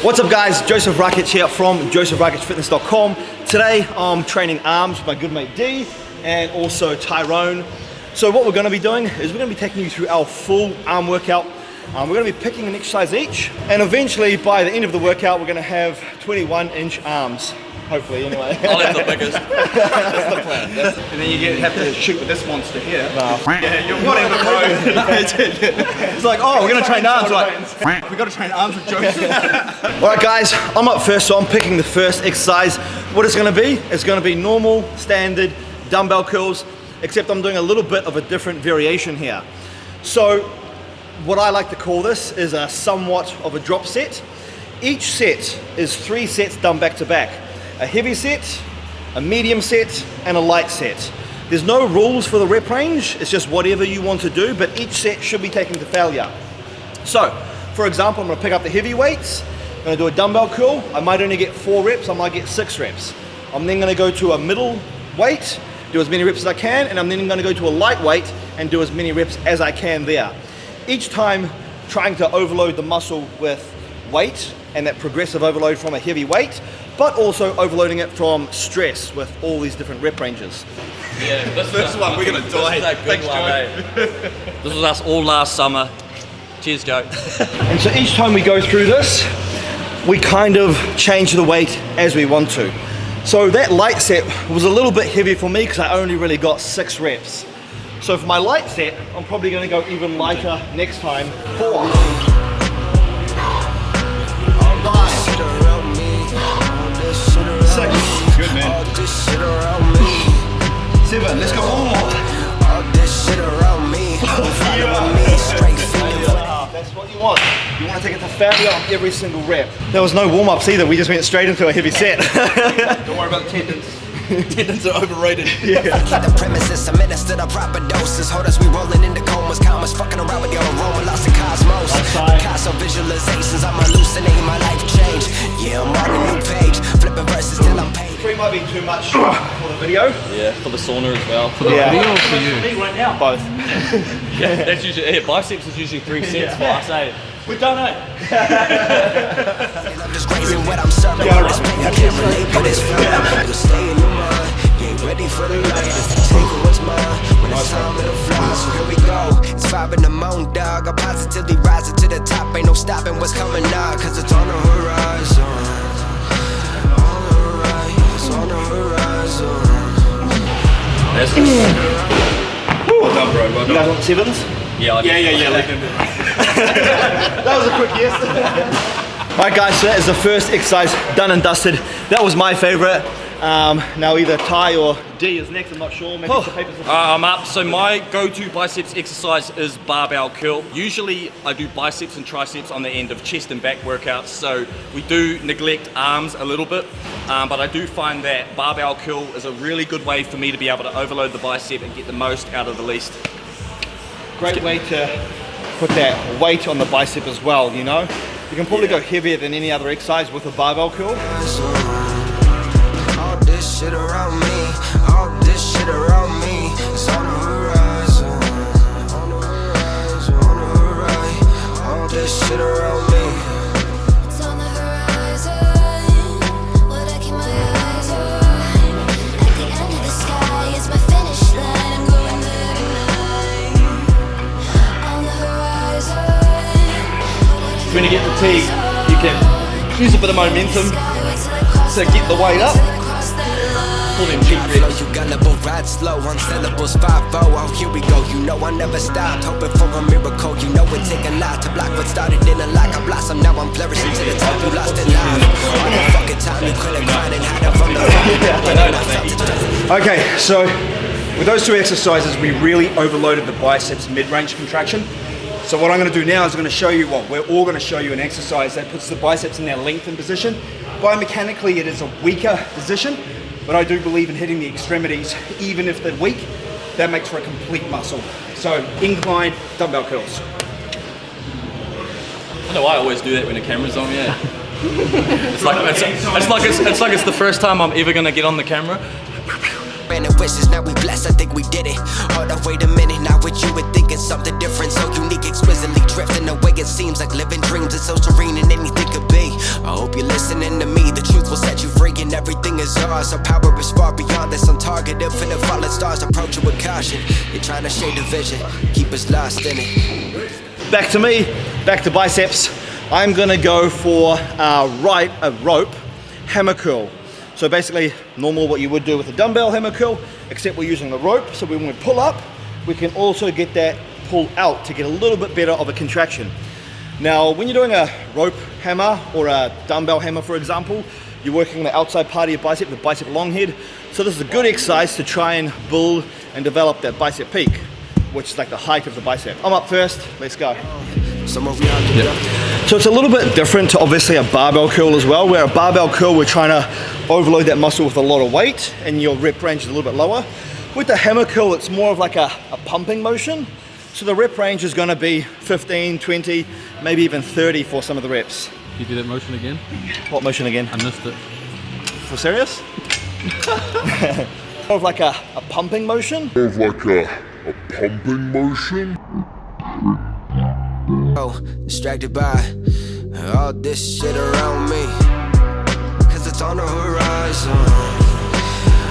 What's up guys, Joseph Rakic here from josephrakicfitness.com. Today I'm training arms with my good mate D and also Tyrone. So what we're going to be doing is we're going to be taking you through our full arm workout. We're going to be picking an exercise each, and eventually by the end of the workout we're going to have 21-inch arms. Hopefully, anyway. I'll have the biggest. That's the plan. And then you have to shoot with this monster here. Yeah, you're whatever, bro. It's like, oh, we're going to train arms. Like, we got to train arms with Joseph. Alright guys, I'm up first, so I'm picking the first exercise. What it's going to be, it's going to be normal, standard dumbbell curls, except I'm doing a little bit of a different variation here. So, what I like to call this is a somewhat of a drop set. Each set is 3 sets done back to back. A heavy set, a medium set, and a light set. There's no rules for the rep range, it's just whatever you want to do, but each set should be taken to failure. So, for example, I'm gonna pick up the heavy weights, I'm gonna do a dumbbell curl. I might only get 4 reps, I might get 6 reps. I'm then gonna go to a middle weight, do as many reps as I can, and I'm then gonna go to a light weight and do as many reps as I can there. Each time trying to overload the muscle with weight and that progressive overload from a heavy weight, but also overloading it from stress with all these different rep ranges. Yeah, this one, we're gonna die. Thanks, Joe. This was us all last summer. Cheers, Joe. And so each time we go through this, we kind of change the weight as we want to. So that light set was a little bit heavy for me because I only really got 6 reps. So for my light set, I'm probably gonna go even lighter next time. 4. Good man. 7, let's go one more. That's what you want. You want to take it to failure on every single rep. There was no warm-ups either, we just went straight into a heavy set. Don't worry about the tendons. Tendons are overrated. Yeah. Keep the premises, administer the proper doses. Hold us, we rolling into comas, commas, fucking around with your aroma, lost in cosmos. Picasso visualizations, I'm hallucinating, my life change. Yeah, I'm on a new page, flipping verses till I'm paid. 3 might be too much for the video. Yeah, for the sauna as well. For the video or for you? Me right now. Both. Yeah, that's usually, yeah, biceps is usually 3 sets for us, eh? We've done it. I'm just grazing what I'm serving. This pain I can't relate, but it's fun. You'll stay in your mind. You ain't ready for the light. Take what's mine when it's time to fly. So here we go. It's 5 in the morning, dog. I'm positively rising to the top. Ain't no stopping what's coming now, cause it's on the horizon. On the horizon. On the horizon. That's good. Well done, bro. Well done. You guys want 7s? Yeah. That was a quick yes. Alright guys, so that is the first exercise done and dusted. That was my favorite. Now either Ty or D is next, I'm not sure. Maybe it's the papers. I'm up. So my go-to biceps exercise is barbell curl. Usually I do biceps and triceps on the end of chest and back workouts, so we do neglect arms a little bit, but I do find that barbell curl is a really good way for me to be able to overload the bicep and get the most out of the least. Great way to put that weight on the bicep as well, you know? You can probably go heavier than any other exercise with a barbell curl. All this shit around me, all this shit around me, it's on the horizon, on the horizon, on the horizon, all this shit around me. It's on the horizon, what I keep my eyes on. At the end of the sky, it's my finish line, I'm going there tonight. On the horizon. When you get fatigued, you can use a bit of momentum to get the weight up. Pull them cheap reps. You gullible, ride slow, unsellables 5-0. Oh, here we go. You know I never stopped, hoping for a miracle. You know it take a lot to block what started in a lock. I blossom, now I'm flourishing to the top. You lost it live. All the fucking time you couldn't grind and hide from the Okay, so with those 2 exercises, we really overloaded the biceps mid-range contraction. So what I'm going to do now is I'm going to show you, well, we're all going to show you an exercise that puts the biceps in their lengthened position. Biomechanically, it is a weaker position, but I do believe in hitting the extremities, even if they're weak. That makes for a complete muscle. So incline dumbbell curls. I know I always do that when the camera's on, yeah. It's like it's the first time I'm ever gonna get on the camera. And wishes, now we blessed, I think we did it. Hold up, wait a minute, now what you would think is something different. So unique, exquisitely drifting away. It seems like living dreams, it's so serene and anything could be. Oh, you're listening to me, the truth will set you free and everything is ours. Our power is far beyond this, on target, infinite falling stars. Approach it with caution, you're trying to shade the vision, keep us lost in it. Back to me, back to biceps. I'm gonna go for a rope hammer curl. So basically, normal what you would do with a dumbbell hammer curl, except we're using the rope, so when we pull up, we can also get that pull out to get a little bit better of a contraction. Now, when you're doing a rope hammer or a dumbbell hammer, for example, you're working the outside part of your bicep, the bicep long head. So this is a good exercise to try and build and develop that bicep peak, which is like the height of the bicep. I'm up first, let's go. So it's a little bit different to obviously a barbell curl as well, where a barbell curl, we're trying to overload that muscle with a lot of weight and your rep range is a little bit lower. With the hammer curl, it's more of like a pumping motion. So the rep range is gonna be 15, 20, maybe even 30 for some of the reps. Can you do that motion again? What motion again? I missed it. For serious? More of like a pumping motion. More of like a pumping motion. Oh, distracted by all this shit around me, cause it's on the horizon. On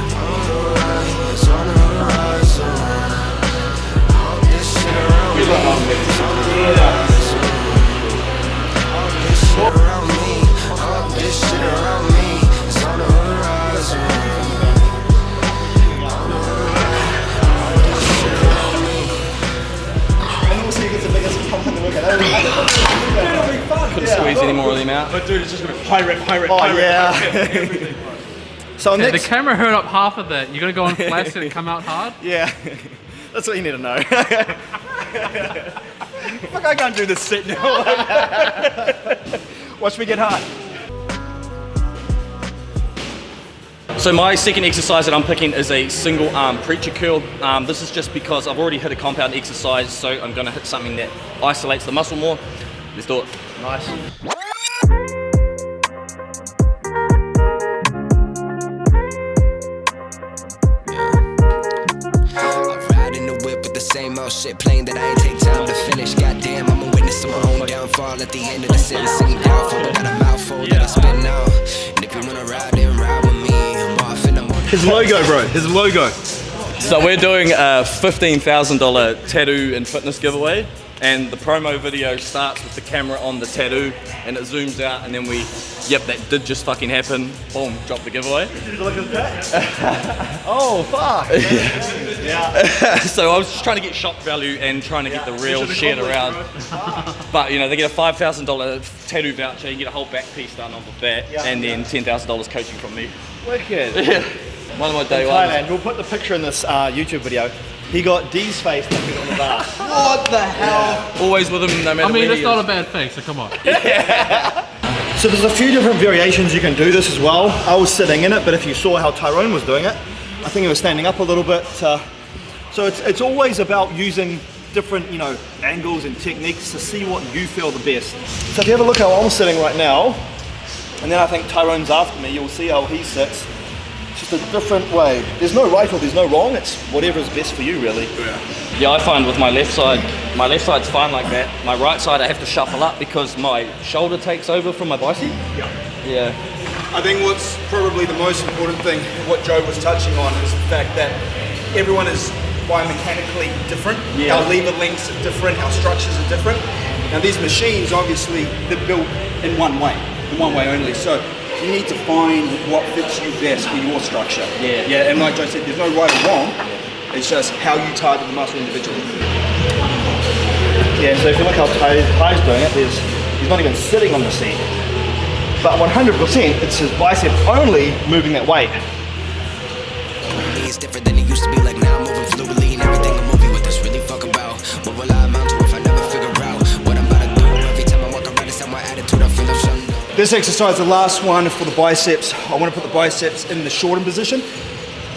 the horizon, it's on the horizon. All this shit around me, it's on the horizon. All this shit around me, all this shit around me, it's on the horizon. On the horizon, all this shit around me. And also you get the biggest pump in the workout. Couldn't squeeze any more of them out. But dude, it's just gonna be high rep, high rep, Oh high rep, yeah. high rep, everything. So Yeah, the next, camera heard up half of that. You're gonna go on flash and come out hard? yeah, that's what you need to know. Fuck, I can't do this sit now. Watch me get hard. So my second exercise that I'm picking is a single arm preacher curl. This is just because I've already hit a compound exercise, so I'm gonna hit something that isolates the muscle more. Let's do it. Nice. Same old shit playing that I ain't take time to finish. Goddamn, I'm a witness to my own downfall. At the end of the sentence, sing downfall. But got a mouthful that I spin out. And if you wanna ride, then ride with me. I'm off in the morning. His logo, bro. His logo. So we're doing a $15,000 tattoo and fitness giveaway, and the promo video starts with the camera on the tattoo, and it zooms out, and then we, yep, that did just fucking happen. Boom, drop the giveaway. Look at that. Oh fuck. Yeah. So I was just trying to get shock value and trying to get the real shit around. But you know, they get a $5,000 tattoo voucher, you get a whole back piece done off of that, and then $10,000 coaching from me. Wicked. One of my day ones. Thailand, we'll put the picture in this YouTube video. He got D's face tattooed on his ass. What the hell? Always with him, no matter I mean, where that's he not is. a bad thing, so come on. So there's a few different variations you can do this as well. I was sitting in it, but if you saw how Tyrone was doing it, I think he was standing up a little bit. So it's always about using different, you know, angles and techniques to see what you feel the best. So if you have a look how I'm sitting right now, and then I think Tyrone's after me, you'll see how he sits. It's just a different way. There's no right or there's no wrong. It's whatever is best for you, really. Yeah, I find with my left side's fine like that. My right side I have to shuffle up because my shoulder takes over from my bicep. Yeah. I think what's probably the most important thing, what Joe was touching on, is the fact that everyone is biomechanically different. Yeah. Our lever lengths are different, our structures are different. Now these machines, obviously, they're built in one way only. So you need to find what fits you best for your structure. Yeah. Yeah, and like Joe said, there's no right or wrong. It's just how you target the muscle individually. Yeah, so if you look how Ty's doing it, he's not even sitting on the seat. But 100%, it's his bicep only moving that weight. It's different than it used to be. Like now I'm moving fluidly and everything I'm moving with this really fuck about. What will I amount to if I never figure out what I'm about to do? Every time I walk around, it's how my attitude, I feel I'm shutting down. This exercise, the last one for the biceps, I want to put the biceps in the shortened position.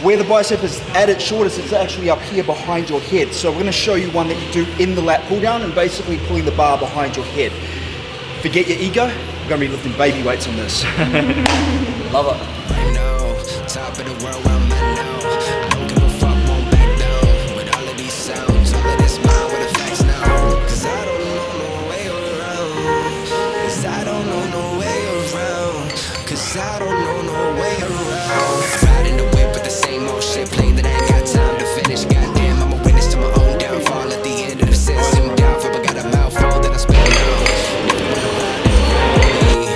Where the bicep is at its shortest, it's actually up here behind your head. So we're going to show you one that you do in the lat pull down and basically pulling the bar behind your head. Forget your ego, we're going to be lifting baby weights on this. Love it. Right now, top of the world where I'm at now. I don't give a fuck, won't back down. With all of these sounds, all of this mind with the facts now. Cause I don't know no way around. Cause I don't know no way around. Cause I don't know no way around. Riding the whip with the same old shit, playing that I ain't got time to finish. Goddamn, I'm a witness to my own downfall. At the end of the sentence, I'm down for, but got a mouthful that I spit out.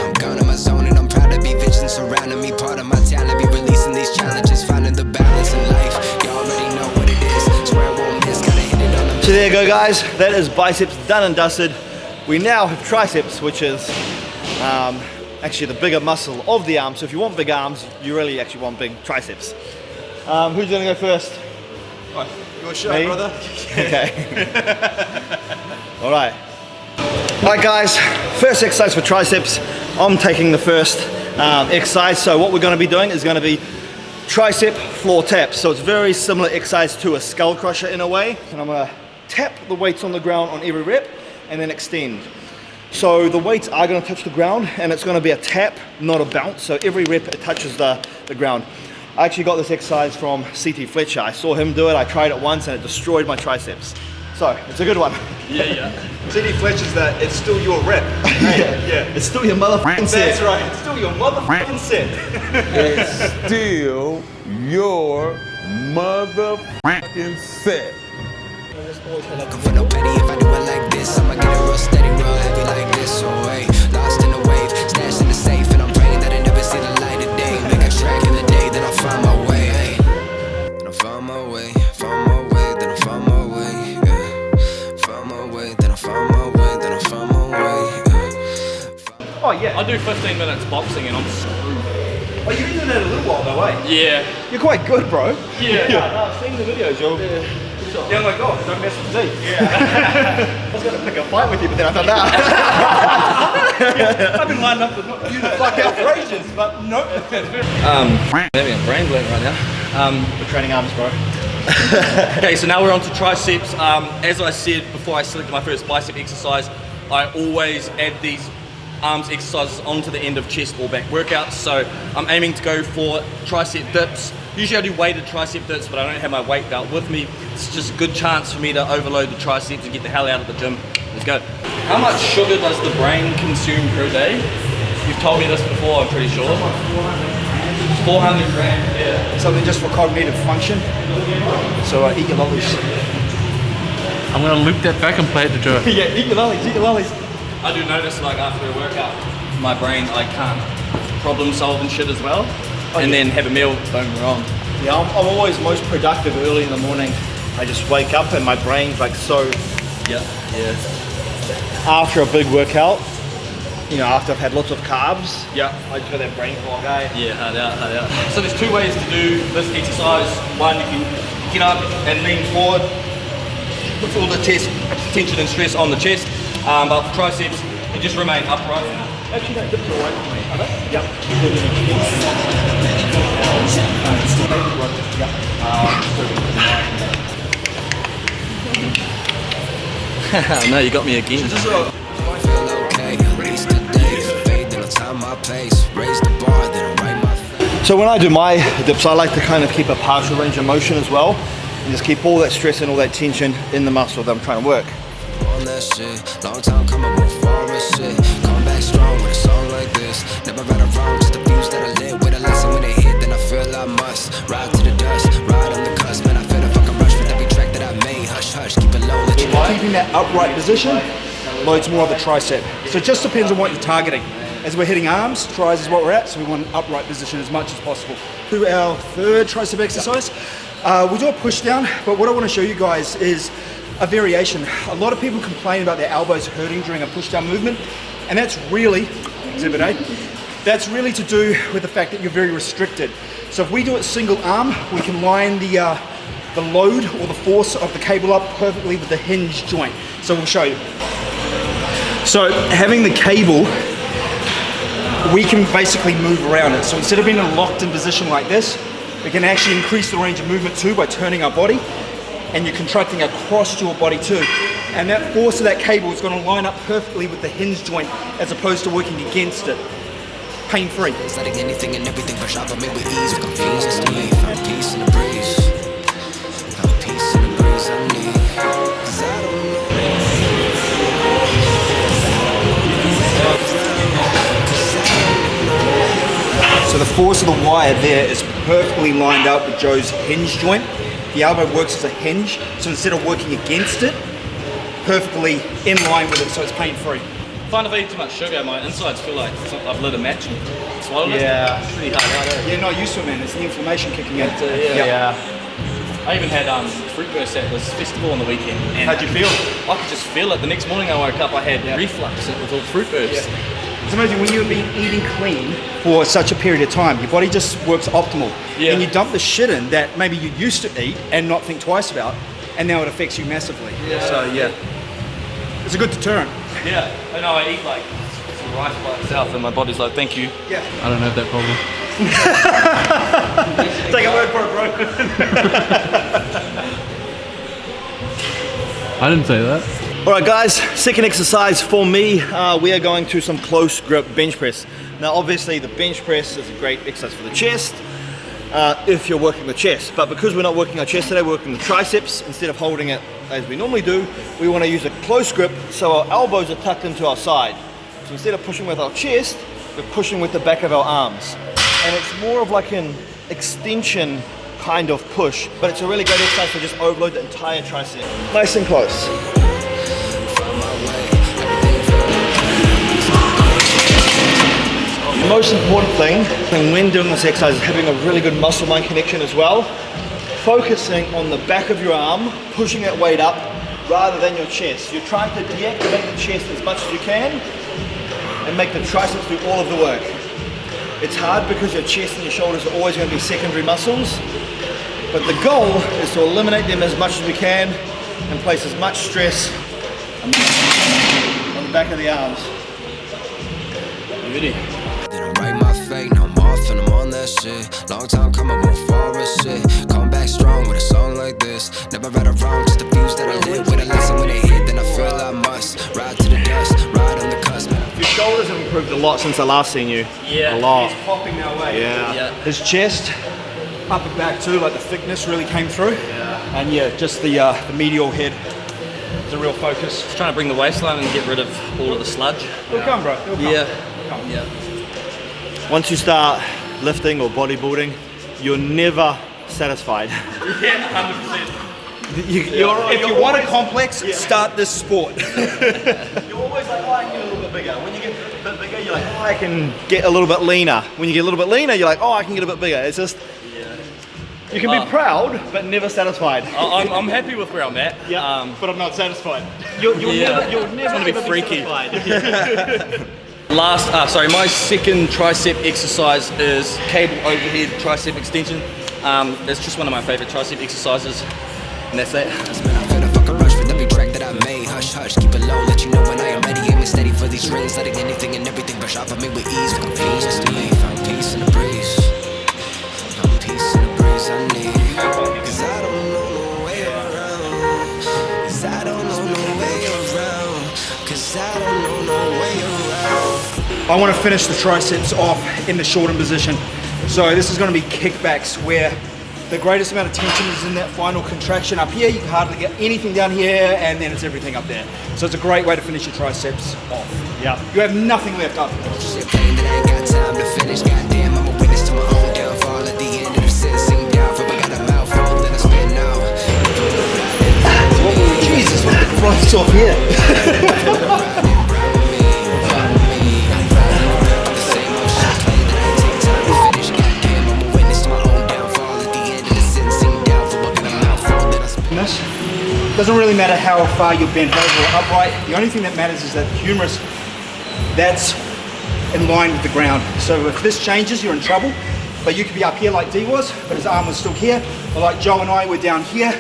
I'm gone in my zone and I'm proud to be vision surrounding me. Part of my talent be releasing these challenges, finding the balance in life. You already know what it is. Swear I won't miss, gotta hit it on the. So there you go, guys. That is biceps done and dusted. We now have triceps, which is actually the bigger muscle of the arm. So if you want big arms, you really actually want big triceps. Who's gonna go first? Your show, Me? brother. Okay. All right. All right, guys. First exercise for triceps. I'm taking the first exercise. So what we're going to be doing is going to be tricep floor taps. So it's very similar exercise to a skull crusher in a way. And I'm going to tap the weights on the ground on every rep and then extend. So the weights are going to touch the ground and it's going to be a tap, not a bounce. So every rep it touches the ground. I actually got this exercise from CT Fletcher. I saw him do it, I tried it once and it destroyed my triceps. So, it's a good one. Yeah. CD Fletcher's that it's still your rep. Yeah. It's still your motherfucking set. That's right, it's still your motherfucking set. It's still your motherfucking set. Looking for no petty, if I do it like this, I'ma get it real steady, real heavy like this. So hey, lost in the wave, stashed in the safe, and I'm praying that I never see the light of day. Make a track in the day, then I'll find my way. Hey. Then I'll find my way, find my way, then I'll find my way. Yeah. Find my way, then I'll find my way, then I'll find my way. Yeah. Oh yeah. I do 15 minutes boxing and I'm screwed. Oh, you've been doing that a little while though, eh? Yeah. You're quite good, bro. Yeah. No, I've seen the videos, you're... Yeah, I'm like, oh, don't mess with Z. Yeah. I was going to pick a fight with you, but then I thought, nah. I've been lined up with you to fuck out for ages, but nope. Maybe a brain blank right now. We're training arms, bro. Okay, so now we're on to triceps. As I said before I selected my first bicep exercise, I always add these arms exercises onto the end of chest or back workouts. So I'm aiming to go for tricep dips. Usually I do weighted tricep dips, but I don't have my weight belt with me. It's just a good chance for me to overload the triceps and get the hell out of the gym. Let's go. How much sugar does the brain consume per day? You've told me this before, I'm pretty sure. 400 grams, yeah. Something just for cognitive function. So eat your lollies. I'm gonna loop that back and play it to Joe. Yeah, eat your lollies, eat your lollies. I do notice, like, after a workout, my brain, I can't problem solve and shit as well. And then have a meal, don't get me wrong. Yeah, I'm always most productive early in the morning. I just wake up and my brain's like so... Yeah. After a big workout, you know, after I've had lots of carbs, Yeah. I just got that brain fog, eh? Yeah, hard out. So there's two ways to do this exercise. One, you can get up and lean forward, put all the tension and stress on the chest. But for triceps, you just remain upright. Actually, that dips away from me. Are they? Yep. No, you got me again. I feel okay, at least today. Faith in a time, my pace. Raise the bar, then write my face. So when I do my dips, I like to kind of keep a partial range of motion as well, and just keep all that stress and all that tension in the muscle that I'm trying to work. On that shit, long time coming with forest shit. Come back strong with a song like this. Never right or wrong, just the views that I live with a lesson when they hit, then I feel I must ride to the dust, ride on the cusp, man. I feel a fucking rush with every track that I made. Hush, hush, keep it low, let you know. Keeping that upright position loads more of the tricep. So it just depends on what you're targeting. As we're hitting arms, tries is what we're at, so we want an upright position as much as possible. To our third tricep exercise, we'll do a push down, but what I want to show you guys is a variation. A lot of people complain about their elbows hurting during a push down movement, and that's really, exhibit A, that's really to do with the fact that you're very restricted. So if we do it single arm, we can line the load or the force of the cable up perfectly with the hinge joint. So we'll show you. So having the cable, we can basically move around it. So instead of being in a locked in position like this, we can actually increase the range of movement too by turning our body, and you're contracting across your body too. And that force of that cable is going to line up perfectly with the hinge joint as opposed to working against it. Pain-free. It's letting anything and everything push off of me with ease. Confused to me, found peace in the breeze. Found peace in the breeze I need. 'Cause I don't know. So the force of the wire there is perfectly lined up with Joe's hinge joint. The elbow works as a hinge, so instead of working against it, perfectly in line with it, so it's pain-free. I find if I eat too much sugar, my insides feel like I've lit a match and swallowed it. Yeah. It's pretty hard. You're not used to it, man. It's the inflammation kicking in. Yeah. I even had fruit burst at this festival on the weekend. And How'd you feel? I could just feel it. The next morning I woke up, I had reflux with all fruit bursts. It's amazing when you've been eating clean for such a period of time, your body just works optimal. Yeah. And you dump the shit in that maybe you used to eat and not think twice about, and now it affects you massively. So it's a good deterrent. Yeah, I know. I eat like some rice by itself, and my body's like, "Thank you." Yeah. I don't have that problem. Take a word for it, bro. I didn't say that. All right, guys, second exercise for me, we are going to some close grip bench press. Now, obviously, the bench press is a great exercise for the chest if you're working the chest, but because we're not working our chest today, we're working the triceps. Instead of holding it as we normally do, we want to use a close grip so our elbows are tucked into our side. So instead of pushing with our chest, we're pushing with the back of our arms. And it's more of like an extension kind of push, but it's a really great exercise to just overload the entire tricep. Nice and close. The most important thing when doing this exercise is having a really good muscle-mind connection as well. Focusing on the back of your arm, pushing that weight up rather than your chest. You're trying to deactivate the chest as much as you can and make the triceps do all of the work. It's hard because your chest and your shoulders are always going to be secondary muscles, but the goal is to eliminate them as much as we can and place as much stress on the back of the arms. Ready? Then I write my fate, now I'm off and I'm on that shit. Long time coming, won't fall as shit. Come back strong with a song like this. Never right or wrong, just the views that I live with. A lesson when they hit, then I feel I must ride to the dust, ride on the cusp. Your shoulders have improved a lot since I last seen you. Yeah. A lot. He's popping that way. Yeah. His chest, upper back too, like the thickness really came through. Yeah. And just the medial head is a real focus. Just trying to bring the waistline and get rid of all of the sludge. It'll come, bro. It'll come. Yeah. Come. Yeah. Once you start lifting or bodybuilding, you're never satisfied. Yeah, 100%. If you want a complex, start this sport. You're always like, oh, I can get a little bit bigger. When you get a bit bigger, you're like, oh, I can get a little bit leaner. When you get a little bit leaner, you're like, oh, I can get a bit bigger. It's just, you can be proud, but never satisfied. I'm happy with where I'm at. But I'm not satisfied. You'll Yeah. never wanna be ever freaky. satisfied. My second tricep exercise is cable overhead tricep extension. That's just one of my favorite tricep exercises, and that's that. I feel a fucking rush with every track that I made. Hush, hush, keep it low, let you know when I am ready. Aiming steady for these rings, letting anything and everything brush off of me with ease. Found peace to me, found peace in the breeze. Found peace in the breeze I need. Cause I don't know no way around. Cause I don't know no way around. Cause I don't know no way around. I want to finish the triceps off in the shortened position. So this is going to be kickbacks, where the greatest amount of tension is in that final contraction up here. You can hardly get anything down here, and then it's everything up there. So it's a great way to finish your triceps off. Yeah. You have nothing left after this. Shit playing that I ain't got time to finish. Goddamn, I'm a witness to my own downfall. At the end of the sentence, sing down for I got a mouthful, then I spin out. Jesus, what the front's off here? Doesn't really matter how far you're bent over or upright. The only thing that matters is that the humerus, that's in line with the ground. So if this changes, you're in trouble. But you could be up here like D was, but his arm was still here. Or like Joe and I were down here,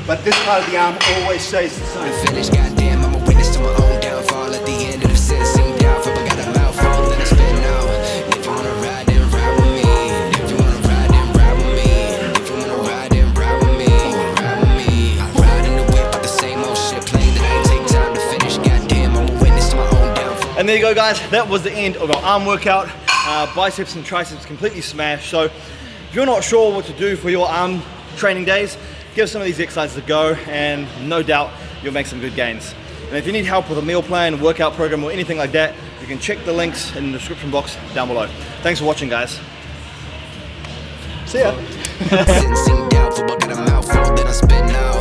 but this part of the arm always stays the same. Finish, goddamn, I'm a witness to my own downfall. At the end of the sentence, sing down for I got a mouthful, then I spin out. If you wanna ride, then ride with me. If you wanna ride, then ride with me. If you wanna ride, then ride with me. Ride with me. I ride in the whip with the same old shit playing that I ain't take time to finish. Goddamn, I'm a witness to my own downfall. And there you go, guys. That was the end of our arm workout. Biceps and triceps completely smashed. So if you're not sure what to do for your arm training days, give some of these exercises a go, and no doubt you'll make some good gains. And if you need help with a meal plan, workout program, or anything like that, you can check the links in the description box down below. Thanks for watching, guys. See ya. Sitting down for got a mouthful, then I spit out.